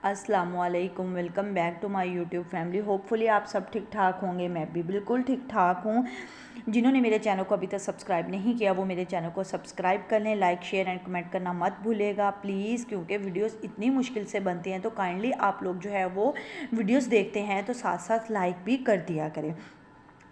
अस्सलामुअलैकुम, welcome back to my YouTube family. Hopefully आप सब ठीक ठाक होंगे। मैं भी बिल्कुल ठीक ठाक हूँ। जिन्होंने मेरे चैनल को अभी तक सब्सक्राइब नहीं किया वो मेरे चैनल को सब्सक्राइब कर लें। लाइक शेयर एंड कमेंट करना मत भूलिएगा प्लीज़, क्योंकि वीडियोस इतनी मुश्किल से बनती हैं तो काइंडली आप लोग जो है वो वीडियोस देखते हैं तो साथ साथ लाइक भी कर दिया करें।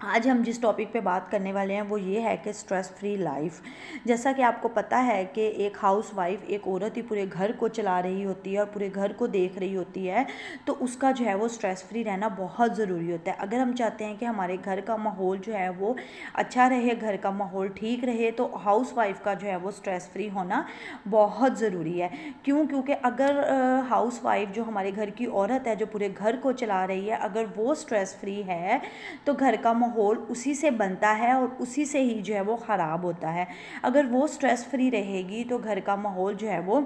आज हम जिस टॉपिक पे बात करने वाले हैं वो ये है कि स्ट्रेस फ्री लाइफ। जैसा कि आपको पता है कि एक हाउस वाइफ, एक औरत ही पूरे घर को चला रही होती है और पूरे घर को देख रही होती है, तो उसका जो है वो स्ट्रेस फ्री रहना बहुत ज़रूरी होता है। अगर हम चाहते हैं कि हमारे घर का माहौल जो है वो अच्छा रहे, घर का माहौल ठीक रहे, तो हाउस वाइफ का जो है वो स्ट्रेस फ्री होना बहुत ज़रूरी है। क्योंकि अगर हाउस वाइफ जो हमारे घर की औरत है, जो पूरे घर को चला रही है, अगर वो स्ट्रेस फ्री है तो घर का माहौल उसी से बनता है और उसी से ही जो है वो ख़राब होता है। अगर वो स्ट्रेस फ्री रहेगी तो घर का माहौल जो है वो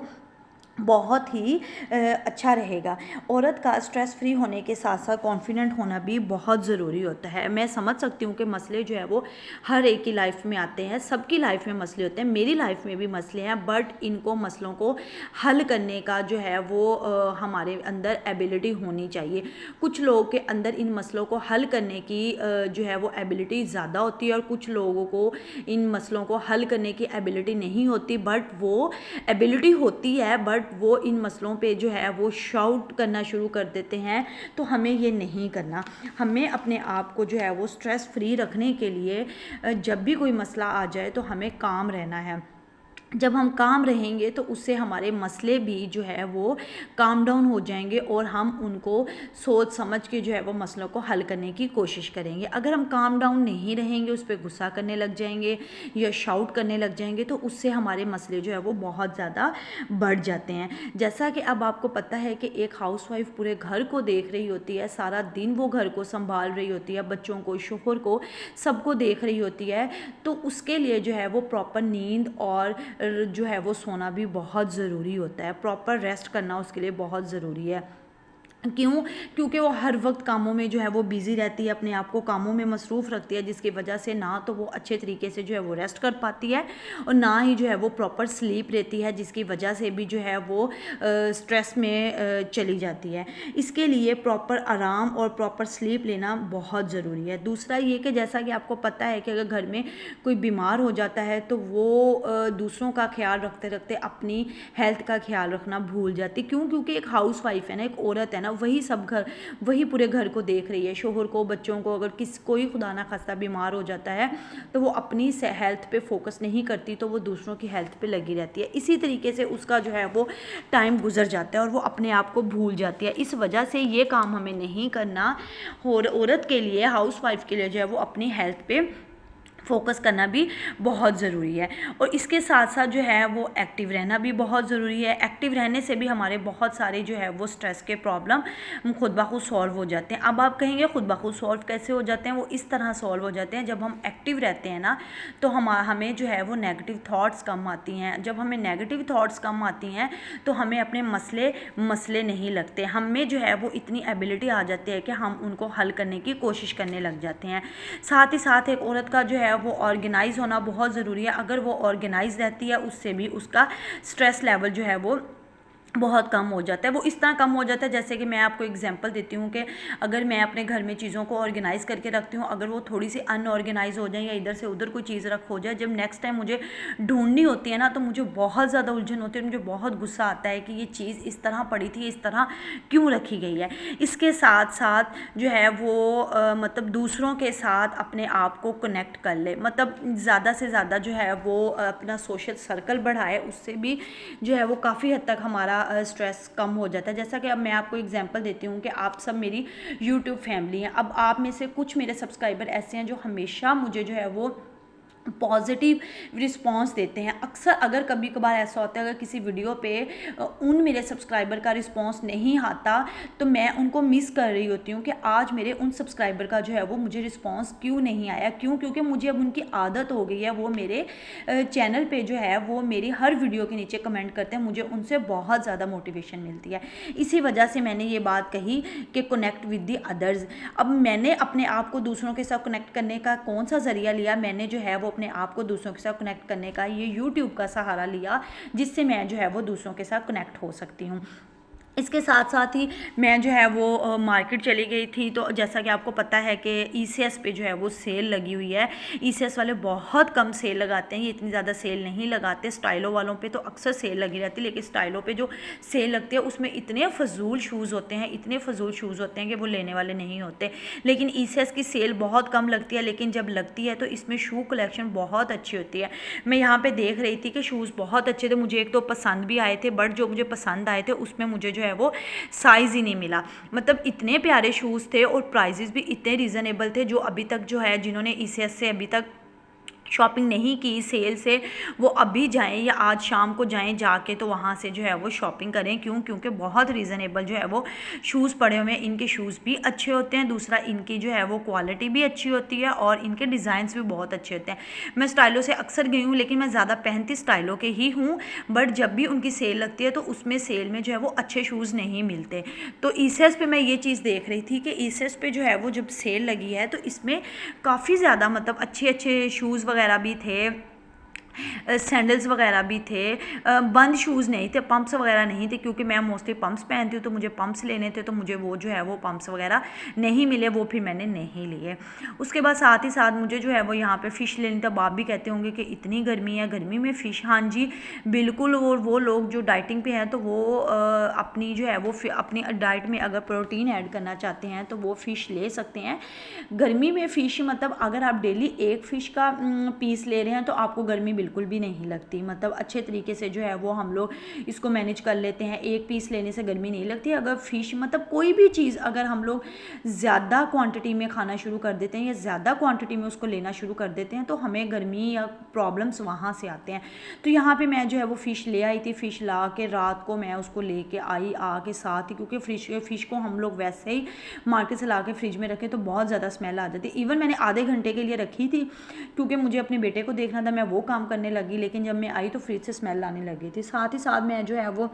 बहुत ही अच्छा रहेगा। औरत का स्ट्रेस फ्री होने के साथ साथ कॉन्फिडेंट होना भी बहुत ज़रूरी होता है। मैं समझ सकती हूँ कि मसले जो है वो हर एक की लाइफ में आते हैं, सबकी लाइफ में मसले होते हैं, मेरी लाइफ में भी मसले हैं, बट इनको मसलों को हल करने का जो है वो हमारे अंदर एबिलिटी होनी चाहिए। कुछ लोगों के अंदर इन मसलों को हल करने की जो है वो एबिलिटी ज़्यादा होती है और कुछ लोगों को इन मसलों को हल करने की एबिलिटी नहीं होती, बट वो एबिलिटी होती है, बट वो इन मसलों पे जो है वो शाउट करना शुरू कर देते हैं। तो हमें ये नहीं करना। हमें अपने आप को जो है वो स्ट्रेस फ्री रखने के लिए जब भी कोई मसला आ जाए तो हमें काम रहना है। जब हम काम रहेंगे तो उससे हमारे मसले भी जो है वो काम डाउन हो जाएंगे और हम उनको सोच समझ के जो है वो मसलों को हल करने की कोशिश करेंगे। अगर हम काम डाउन नहीं रहेंगे, उस पर गुस्सा करने लग जाएंगे या शाउट करने लग जाएंगे, तो उससे हमारे मसले जो है वो बहुत ज़्यादा बढ़ जाते हैं। जैसा कि अब आपको पता है कि एक हाउसवाइफ पूरे घर को देख रही होती है, सारा दिन वो घर को संभाल रही होती है, बच्चों को, शोहर को, सबको देख रही होती है, तो उसके लिए जो है वो प्रॉपर नींद और जो है वो सोना भी बहुत ज़रूरी होता है। प्रॉपर रेस्ट करना उसके लिए बहुत ज़रूरी है। क्यों? क्योंकि वो हर वक्त कामों में जो है वो बिज़ी रहती है, अपने आप को कामों में मसरूफ़ रखती है, जिसकी वजह से ना तो वो अच्छे तरीके से जो है वो रेस्ट कर पाती है और ना ही जो है वो प्रॉपर स्लीप लेती है, जिसकी वजह से भी जो है वो स्ट्रेस में चली जाती है। इसके लिए प्रॉपर आराम और प्रॉपर स्लीप लेना बहुत ज़रूरी है। दूसरा ये कि जैसा कि आपको पता है कि अगर घर में कोई बीमार हो जाता है तो वो दूसरों का ख्याल रखते रखते अपनी हेल्थ का ख्याल रखना भूल जाती। क्यों? क्योंकि एक हाउस वाइफ है ना, एक औरत है ना, वही पूरे घर को देख रही है, शोहर को, बच्चों को। अगर कोई खुदा ना खास्ता बीमार हो जाता है तो वो अपनी हेल्थ पे फोकस नहीं करती, तो वो दूसरों की हेल्थ पे लगी रहती है। इसी तरीके से उसका जो है वो टाइम गुजर जाता है और वो अपने आप को भूल जाती है। इस वजह से ये काम हमें नहीं करना। और औरत के लिए, हाउस वाइफ के लिए जो है वो अपनी हेल्थ पे फोकस करना भी बहुत ज़रूरी है। और इसके साथ साथ जो है वो एक्टिव रहना भी बहुत ज़रूरी है। एक्टिव रहने से भी हमारे बहुत सारे जो है वो स्ट्रेस के प्रॉब्लम खुद ब खुद सॉल्व हो जाते हैं। अब आप कहेंगे खुद ब खुद सॉल्व कैसे हो जाते हैं? वो इस तरह सॉल्व हो जाते हैं, जब हम एक्टिव रहते हैं ना तो हमें जो है वो नेगेटिव थाट्स कम आती हैं। जब हमें नेगेटिव थाट्स कम आती हैं तो हमें अपने मसले नहीं लगते। हमें जो है वो इतनी एबिलिटी आ जाती है कि हम उनको हल करने की कोशिश करने लग जाते हैं। साथ ही साथ एक औरत का जो है वो ऑर्गेनाइज होना बहुत ज़रूरी है। अगर वो ऑर्गेनाइज रहती है उससे भी उसका स्ट्रेस लेवल जो है वो बहुत कम हो जाता है। वो इस तरह कम हो जाता है, जैसे कि मैं आपको एग्जांपल देती हूँ कि अगर मैं अपने घर में चीज़ों को ऑर्गेनाइज करके रखती हूँ, अगर वो थोड़ी सी अनऑर्गेनाइज हो जाए या इधर से उधर कोई चीज़ रख हो जाए, जब नेक्स्ट टाइम मुझे ढूंढनी होती है ना तो मुझे बहुत ज़्यादा उलझन होती है, मुझे बहुत गुस्सा आता है कि ये चीज़ इस तरह पड़ी थी, इस तरह क्यों रखी गई है। इसके साथ साथ जो है वो मतलब दूसरों के साथ अपने आप को कनेक्ट कर ले, मतलब ज़्यादा से ज़्यादा जो है वो अपना सोशल सर्कल बढ़ाए, उससे भी जो है वो काफ़ी हद तक हमारा स्ट्रेस कम हो जाता है। जैसा कि अब मैं आपको एग्जांपल देती हूँ कि आप सब मेरी यूट्यूब फैमिली हैं। अब आप में से कुछ मेरे सब्सक्राइबर ऐसे हैं जो हमेशा मुझे जो है वो पॉजिटिव रिस्पांस देते हैं। अक्सर अगर कभी कभार ऐसा होता है, अगर किसी वीडियो पे उन मेरे सब्सक्राइबर का रिस्पांस नहीं आता तो मैं उनको मिस कर रही होती हूँ कि आज मेरे उन सब्सक्राइबर का जो है वो मुझे रिस्पांस क्यों नहीं आया। क्यों? क्योंकि मुझे अब उनकी आदत हो गई है, वो मेरे चैनल पे जो है वो मेरी हर वीडियो के नीचे कमेंट करते हैं, मुझे उनसे बहुत ज़्यादा मोटिवेशन मिलती है। इसी वजह से मैंने ये बात कही कि कनेक्ट विद दी अदर्स। अब मैंने अपने आप को दूसरों के साथ कनेक्ट करने का कौन सा ज़रिया लिया? मैंने जो है वो अपने आप को दूसरों के साथ कनेक्ट करने का ये यूट्यूब का सहारा लिया, जिससे मैं जो है वो दूसरों के साथ कनेक्ट हो सकती हूँ। इसके साथ साथ ही मैं जो है वो मार्केट चली गई थी। तो जैसा कि आपको पता है कि ईसीएस पे जो है वो सेल लगी हुई है। ईसीएस वाले बहुत कम सेल लगाते हैं, ये इतनी ज़्यादा सेल नहीं लगाते। स्टाइलो वालों पे तो अक्सर सेल लगी रहती है, लेकिन स्टाइलो पे जो सेल लगती है उसमें इतने फजूल शूज़ होते हैं, इतने फजूल शूज़ होते हैं कि वो लेने वाले नहीं होते। लेकिन ईसीएस की सेल बहुत कम लगती है, लेकिन जब लगती है तो इसमें शू कलेक्शन बहुत अच्छी होती है। मैं यहाँ पर देख रही थी कि शूज़ बहुत अच्छे थे, मुझे एक तो पसंद भी आए थे, बट जो मुझे पसंद आए थे उसमें मुझे जो है वो साइज़ ही नहीं मिला। मतलब इतने प्यारे शूज़ थे और प्राइजेस भी इतने रीज़नेबल थे। जो अभी तक जो है जिन्होंने ईसीएस से अभी तक शॉपिंग नहीं की सेल से, वो अभी जाएं या आज शाम को जाएं जाके, तो वहाँ से जो है वो शॉपिंग करें। क्योंकि बहुत रीज़नेबल जो है वो शूज़ पड़े हुए हैं। इनके शूज़ भी अच्छे होते हैं, दूसरा इनकी जो है वो क्वालिटी भी अच्छी होती है और इनके डिज़ाइंस भी बहुत अच्छे होते हैं। मैं स्टाइलो से अक्सर गई हूँ, लेकिन मैं ज़्यादा पहनती स्टाइलो के ही हूँ, बट जब भी उनकी सेल लगती है तो उसमें सेल में जो है वो अच्छे शूज़ नहीं मिलते। तो ईसीएस पे मैं ये चीज़ देख रही थी कि ईसीएस पे जो है वो जब सेल लगी है तो इसमें काफ़ी ज़्यादा मतलब अच्छे अच्छे शूज़ वगैरह भी थे, सैंडल्स वगैरह भी थे। बंद शूज़ नहीं थे, पम्प्स वगैरह नहीं थे, क्योंकि मैं मोस्टली पम्प्स पहनती हूँ तो मुझे पम्प्स लेने थे, तो मुझे वो जो है वो पम्प्स वगैरह नहीं मिले, वो फिर मैंने नहीं लिए। उसके बाद साथ ही साथ मुझे जो है वो यहाँ पे फ़िश लेनी। तब आप भी कहते होंगे कि इतनी गर्मी है, गर्मी में फ़िश। हाँ जी बिल्कुल। और वो लोग जो डाइटिंग पे हैं तो वो अपनी जो है वो अपनी डाइट में अगर प्रोटीन ऐड करना चाहते हैं तो वो फ़िश ले सकते हैं। गर्मी में फ़िश मतलब अगर आप डेली एक फ़िश का पीस ले रहे हैं तो आपको गर्मी बिल्कुल भी नहीं लगती। मतलब अच्छे तरीके से जो है वो हम लोग इसको मैनेज कर लेते हैं, एक पीस लेने से गर्मी नहीं लगती। अगर फ़िश मतलब कोई भी चीज़ अगर हम लोग ज़्यादा क्वांटिटी में खाना शुरू कर देते हैं या ज़्यादा क्वांटिटी में उसको लेना शुरू कर देते हैं तो हमें गर्मी या प्रॉब्लम्स वहाँ से आते हैं। तो यहाँ पे मैं जो है वो फ़िश ले आई थी। फ़िश ला के रात को मैं उसको लेके आई आके साथ ही, क्योंकि फ़िश को हम लोग वैसे ही मार्केट से ला के फ्रिज में रखे तो बहुत ज़्यादा स्मेल आ जाती। इवन मैंने आधे घंटे के लिए रखी थी क्योंकि मुझे अपने बेटे को देखना था, मैं वो काम करने लगी, लेकिन जब मैं आई तो फ्रिज से स्मेल आने लगी थी। साथ ही साथ मैं जो है वो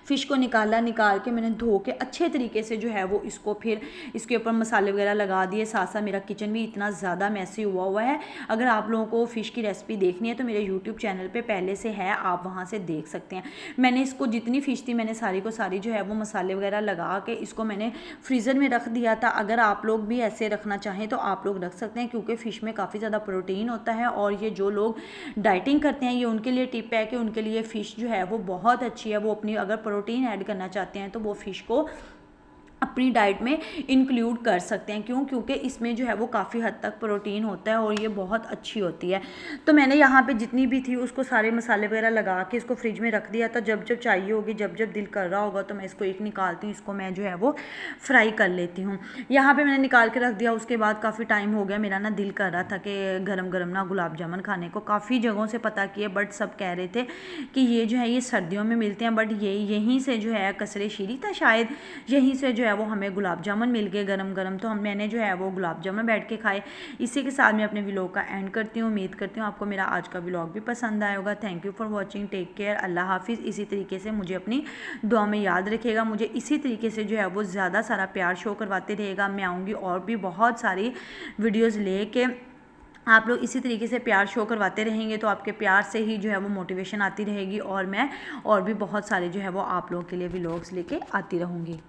फ़िश को निकाल के मैंने धो के अच्छे तरीके से जो है वो इसको फिर इसके ऊपर मसाले वगैरह लगा दिए। साथ साथ मेरा किचन भी इतना ज़्यादा मैसी हुआ है। अगर आप लोगों को फ़िश की रेसिपी देखनी है तो मेरे यूट्यूब चैनल पे पहले से है, आप वहाँ से देख सकते हैं। मैंने इसको जितनी फ़िश थी मैंने सारी को सारी जो है वो मसाले वगैरह लगा के इसको मैंने फ्रीज़र में रख दिया था। अगर आप लोग भी ऐसे रखना चाहें तो आप लोग रख सकते हैं, क्योंकि फ़िश में काफ़ी ज़्यादा प्रोटीन होता है। और ये जो लोग डाइटिंग करते हैं ये उनके लिए टिप है कि उनके लिए फ़िश जो है वो बहुत अच्छी है। वो अपनी अगर प्रोटीन ऐड करना चाहते हैं तो वो फ़िश को अपनी डाइट में इंक्लूड कर सकते हैं। क्योंकि इसमें जो है वो काफ़ी हद तक प्रोटीन होता है और ये बहुत अच्छी होती है। तो मैंने यहाँ पे जितनी भी थी उसको सारे मसाले वगैरह लगा के इसको फ्रिज में रख दिया था। जब जब चाहिए होगी, जब जब दिल कर रहा होगा तो मैं इसको एक निकालती हूँ, इसको मैं जो है वो फ्राई कर लेती हूँ। यहाँ पर मैंने निकाल के रख दिया। उसके बाद काफ़ी टाइम हो गया, मेरा ना दिल कर रहा था कि गरम गरम ना गुलाब जामुन खाने को। काफ़ी जगहों से पता किए बट सब कह रहे थे कि ये जो है ये सर्दियों में मिलते हैं, बट ये यहीं से जो है कसरे शीरी था शायद, यहीं से जो है वो हमें गुलाब जामुन मिल गए गरम गरम। तो मैंने जो है वो गुलाब जामुन बैठ के खाए। इसी के साथ मैं अपने व्लॉग का एंड करती हूँ। उम्मीद करती हूँ आपको मेरा आज का व्लॉग भी पसंद आया होगा। Thank you for watching, take care, अल्लाह हाफिज़। इसी तरीके से मुझे अपनी दुआ में याद रखिएगा। मुझे इसी तरीके से जो है वो ज़्यादा सारा प्यार शो करवाते रहेगा। मैं आऊँगी और भी बहुत सारी वीडियोज़ ले के, आप लोग इसी तरीके से प्यार शो करवाते रहेंगे तो आपके प्यार से ही जो है वो मोटिवेशन आती रहेगी और मैं और भी बहुत सारे जो है वो आप लोगों के लिए व्लॉग्स लेके आती रहूँगी।